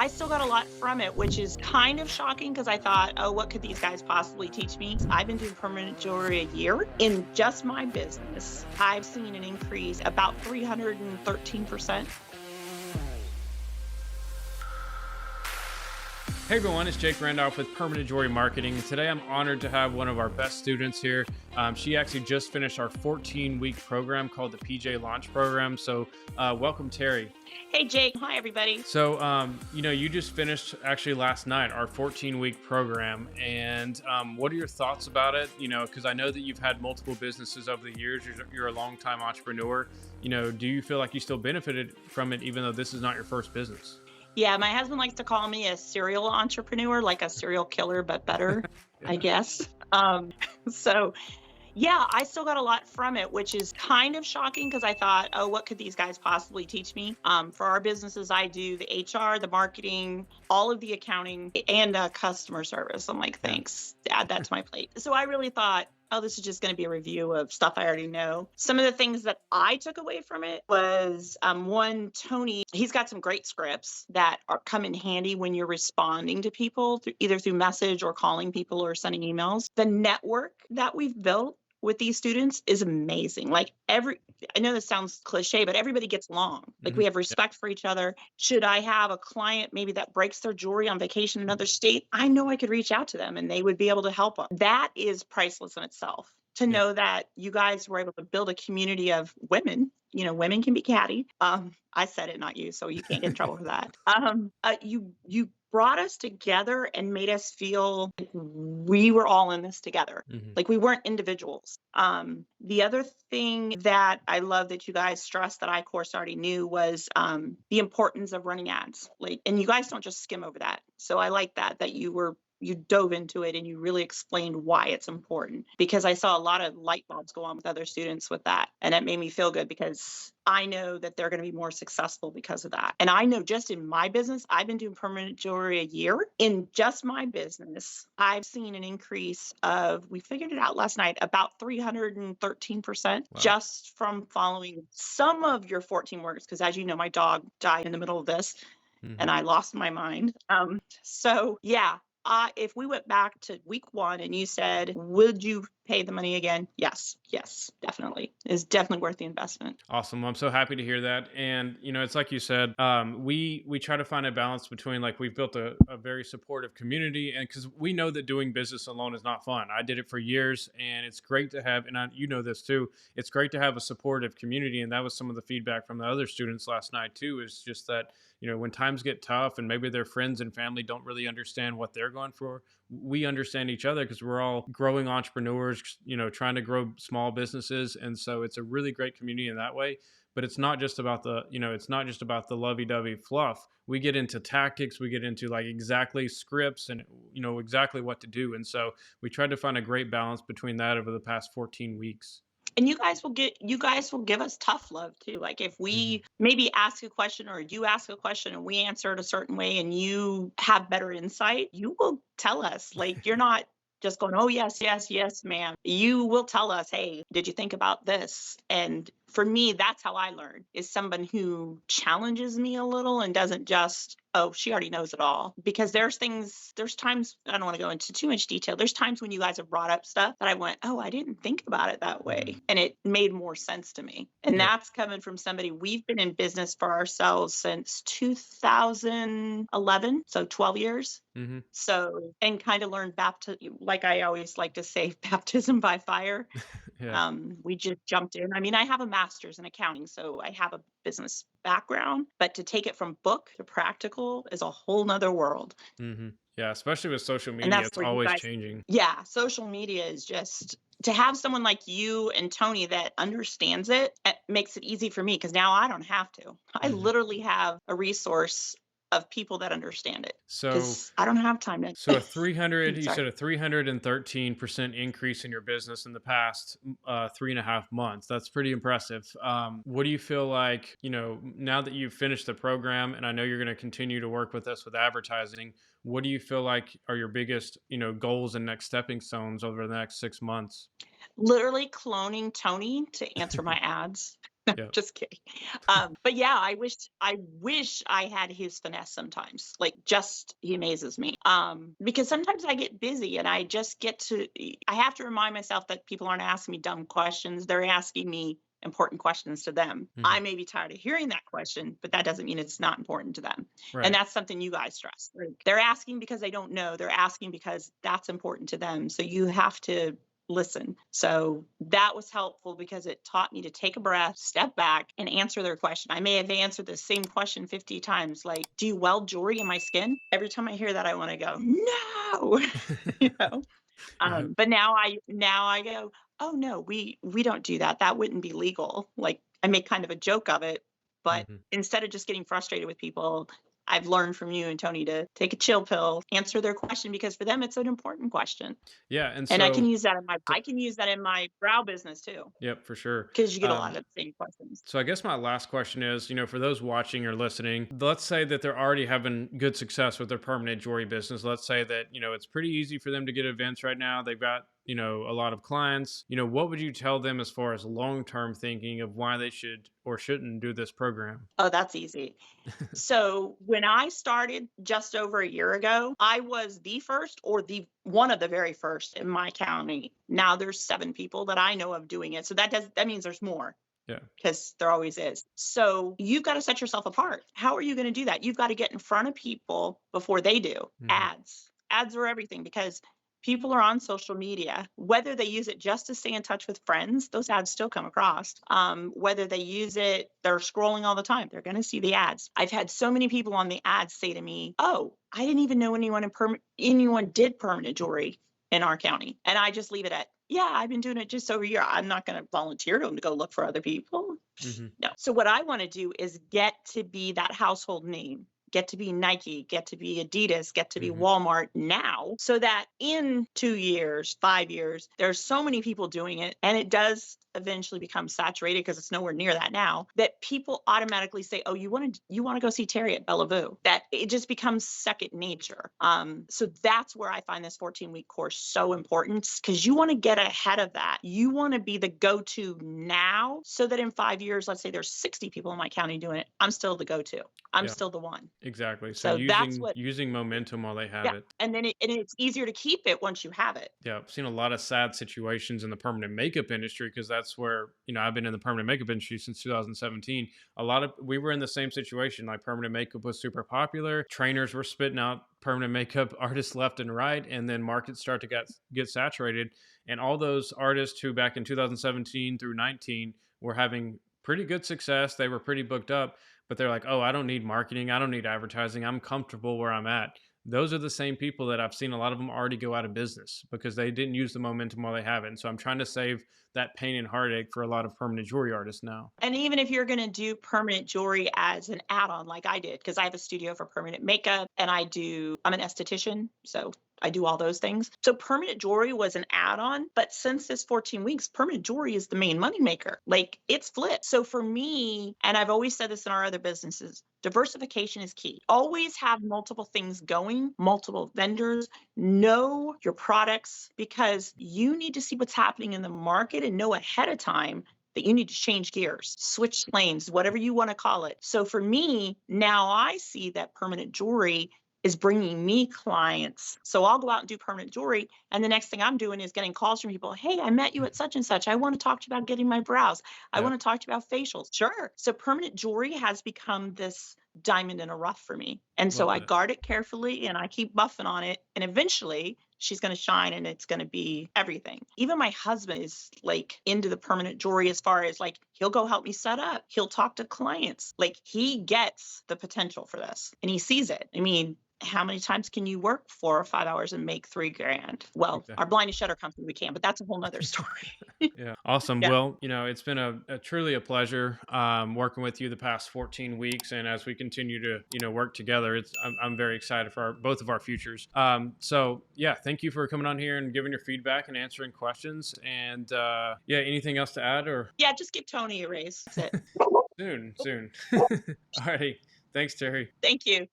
I still got a lot from it, which is kind of shocking because I thought, oh, what could these guys possibly teach me? I've been doing permanent jewelry a year. In just my business, I've seen an increase about 313%. Hey everyone, it's Jake Randolph with Permanent Jewelry Marketing. And today I'm honored to have one of our best students here. She actually just finished our 14-week program called the PJ Launch Program. So welcome, Terri. Hey, Jake. Hi, everybody. So, you just finished actually last night our 14-week program. And what are your thoughts about it? Because I know that you've had multiple businesses over the years. You're a longtime entrepreneur. Do you feel like you still benefited from it, even though this is not your first business? Yeah, my husband likes to call me a serial entrepreneur, like a serial killer, but better, I guess. So yeah, I still got a lot from it, which is kind of shocking because I thought, oh, what could these guys possibly teach me? For our businesses, I do the HR, the marketing, all of the accounting, and customer service. I'm like, Yeah. thanks, add that to my plate. So I really thought, oh, this is just going to be a review of stuff I already know. Some of the things that I took away from it was one, Tony, he's got some great scripts that come in handy when you're responding to people either through message or calling people or sending emails. The network that we've built with these students is amazing. I know this sounds cliche, but everybody gets along. Like Mhm. we have Yeah. respect for each other. Should I have a client maybe that breaks their jewelry on vacation in another state, I know I could reach out to them and they would be able to help them. That is priceless in itself. To Yeah. know that you guys were able to build a community of women. Women can be catty. I said it, not you, so you can't get in trouble for that. You brought us together and made us feel like we were all in this together. Mhm. Like we weren't individuals. The other thing that I love that you guys stressed that I, of course, already knew was the importance of running ads. And you guys don't just skim over that. So I like that you dove into it and you really explained why it's important, because I saw a lot of light bulbs go on with other students with that. And it made me feel good because I know that they're going to be more successful because of that. And I know just in my business, I've been doing permanent jewelry a year. In just my business, I've seen an increase of, we figured it out last night, about 313% Wow. just from following some of your 14 words. Because as you know, my dog died in the middle of this and Mhm. I lost my mind. So yeah, if we went back to week one and you said, would you pay the money again? Yes, definitely. It's definitely worth the investment. Awesome. I'm so happy to hear that. And it's like you said, we try to find a balance between, like, we've built a very supportive community, and because we know that doing business alone is not fun. I did it for years, and it's great to have, and you know this too. It's great to have a supportive community, and that was some of the feedback from the other students last night too. Is just that when times get tough and maybe their friends and family don't really understand what they're going for, we understand each other because we're all growing entrepreneurs, trying to grow small businesses. And so it's a really great community in that way. But it's not just about it's not just about the lovey-dovey fluff. We get into tactics, we get into like exactly scripts and exactly what to do. And so we tried to find a great balance between that over the past 14 weeks. And you guys will give us tough love too. Like if Mhm. we maybe ask a question or you ask a question and we answer it a certain way and you have better insight, you will tell us. Like you're not just going, oh yes, yes, yes, ma'am. You will tell us, hey, did you think about this? And for me, that's how I learn, is someone who challenges me a little and doesn't just, oh, she already knows it all. Because there's times, I don't want to go into too much detail. There's times when you guys have brought up stuff that I went, oh, I didn't think about it that way. Mhm. And it made more sense to me. And Yeah. that's coming from somebody, we've been in business for ourselves since 2011. So 12 years. Hmm. So, and kind of learned baptism, like I always like to say, baptism by fire. Yeah. We just jumped in. I mean, I have a master's in accounting, so I have a business background, but to take it from book to practical is a whole nother world. Hmm. Yeah. Especially with social And media, that's it's where you always guys, changing. yeah, social media is just to have someone like you and Tony that understands it makes it easy for me because now I don't have to. I Hmm. literally have a resource of people that understand it So because I don't have time So to. a 300, you Sorry. said a 313% increase in your business in the past 3.5 months. That's pretty impressive. What do you feel like, now that you've finished the program, and I know you're going to continue to work with us with advertising, what do you feel like are your biggest, goals and next stepping stones over the next 6 months? literally cloning Tony to answer my ads. Yeah. Just kidding. But yeah, I wish I had his finesse sometimes. Like just he amazes me. Because sometimes I get busy and I just get to I have to remind myself that people aren't asking me dumb questions. They're asking me important questions to them. Hmm. I may be tired of hearing that question, but that doesn't mean it's not important to them. And Right. that's something you guys stress. Like, they're asking because they don't know. They're asking because that's important to them. So you have to listen. So that was helpful because it taught me to take a breath, step back, and answer their question. I may have answered the same question 50 times, like, do you weld jewelry in my skin? Every time I hear that, I want to go, no, you know. Yeah. But now I go, oh no, we don't do that. That wouldn't be legal. Like I make kind of a joke of it, but Hmm. instead of just getting frustrated with people, I've learned from you and Tony to take a chill pill, answer their question because for them it's an important question. Yeah. And And I can so, use that in my so I can use that in my brow business too, yep, for sure. because you get a lot Um, of the same questions. So I guess my last question is, for those watching or listening, let's say that they're already having good success with their permanent jewelry business. Let's say that, it's pretty easy for them to get events right now. They've got, a lot of clients. What would you tell them as far as long-term thinking of why they should or shouldn't do this program? Oh, that's easy. So when I started just over a year ago, I was the first or the one of the very first in my county. Now there's 7 people that I know of doing it. So that means there's more Yeah. because there always is. So you've got to set yourself apart. How are you going to do that? You've got to get in front of people before they do. Hmm. Ads. Ads are everything because people are on social media, whether they use it just to stay in touch with friends, those ads still come across. Whether they use it, they're scrolling all the time, they're going to see the ads. I've had so many people on the ads say to me, oh, I didn't even know anyone did permanent jewelry in our county. And I just leave it at, yeah, I've been doing it just over a year. I'm not going to volunteer to go look for other people. Hmm. No. So what I want to do is get to be that household name, get to be Nike, get to be Adidas, get to be Hmm. Walmart now, so that in 2 years, 5 years, there's so many people doing it, and it does eventually become saturated because it's nowhere near that now, that people automatically say, oh, you want to go see Terry at Bellevue. That it just becomes second nature. So that's where I find this 14-week course so important, because you want to get ahead of that. You want to be the go-to now, so that in 5 years, let's say there's 60 people in my county doing it, I'm still the go-to. I'm Yeah, still the one. exactly. So So that's using what, using momentum while they have yeah. it. And then it's easier to keep it once you have it. Yeah, I've seen a lot of sad situations in the permanent makeup industry because that's where, I've been in the permanent makeup industry since 2017. We were in the same situation. Like permanent makeup was super popular. Trainers were spitting out permanent makeup artists left and right. And then markets start to get saturated. And all those artists who back in 2017 through 19 were having pretty good success. They were pretty booked up, but they're like, oh, I don't need marketing. I don't need advertising. I'm comfortable where I'm at. Those are the same people that I've seen a lot of them already go out of business because they didn't use the momentum while they have it. And so I'm trying to save that pain and heartache for a lot of permanent jewelry artists now. And even if you're going to do permanent jewelry as an add-on, like I did, because I have a studio for permanent makeup and I'm an esthetician. So I do all those things. So permanent jewelry was an add-on, but since this 14 weeks, permanent jewelry is the main moneymaker. Like it's flipped. So for me, and I've always said this in our other businesses, diversification is key. Always have multiple things going, multiple vendors, know your products, because you need to see what's happening in the market and know ahead of time that you need to change gears, switch lanes, whatever you want to call it. So for me, now I see that permanent jewelry is bringing me clients. So I'll go out and do permanent jewelry. And the next thing I'm doing is getting calls from people. Hey, I met you at such and such. I want to talk to you about getting my brows. I Yeah. want to talk to you about facials. Sure. So permanent jewelry has become this diamond in a rough for me. And so Love I that. guard it carefully and I keep buffing on it. And eventually she's going to shine and it's going to be everything. Even my husband is like into the permanent jewelry, as far as like he'll go help me set up. He'll talk to clients. Like he gets the potential for this and he sees it. I mean, how many times can you work 4 or 5 hours and make 3 grand? Well, our Exactly. blind and shutter company, we can, but that's a whole nother story. Yeah. Awesome. Yeah. Well, it's been a truly a pleasure working with you the past 14 weeks. And as we continue to, work together, I'm very excited for both of our futures. So yeah, thank you for coming on here and giving your feedback and answering questions. And yeah, anything else to add or Yeah. Just give Tony a raise. That's it. soon? All righty. Thanks, Terry. Thank you.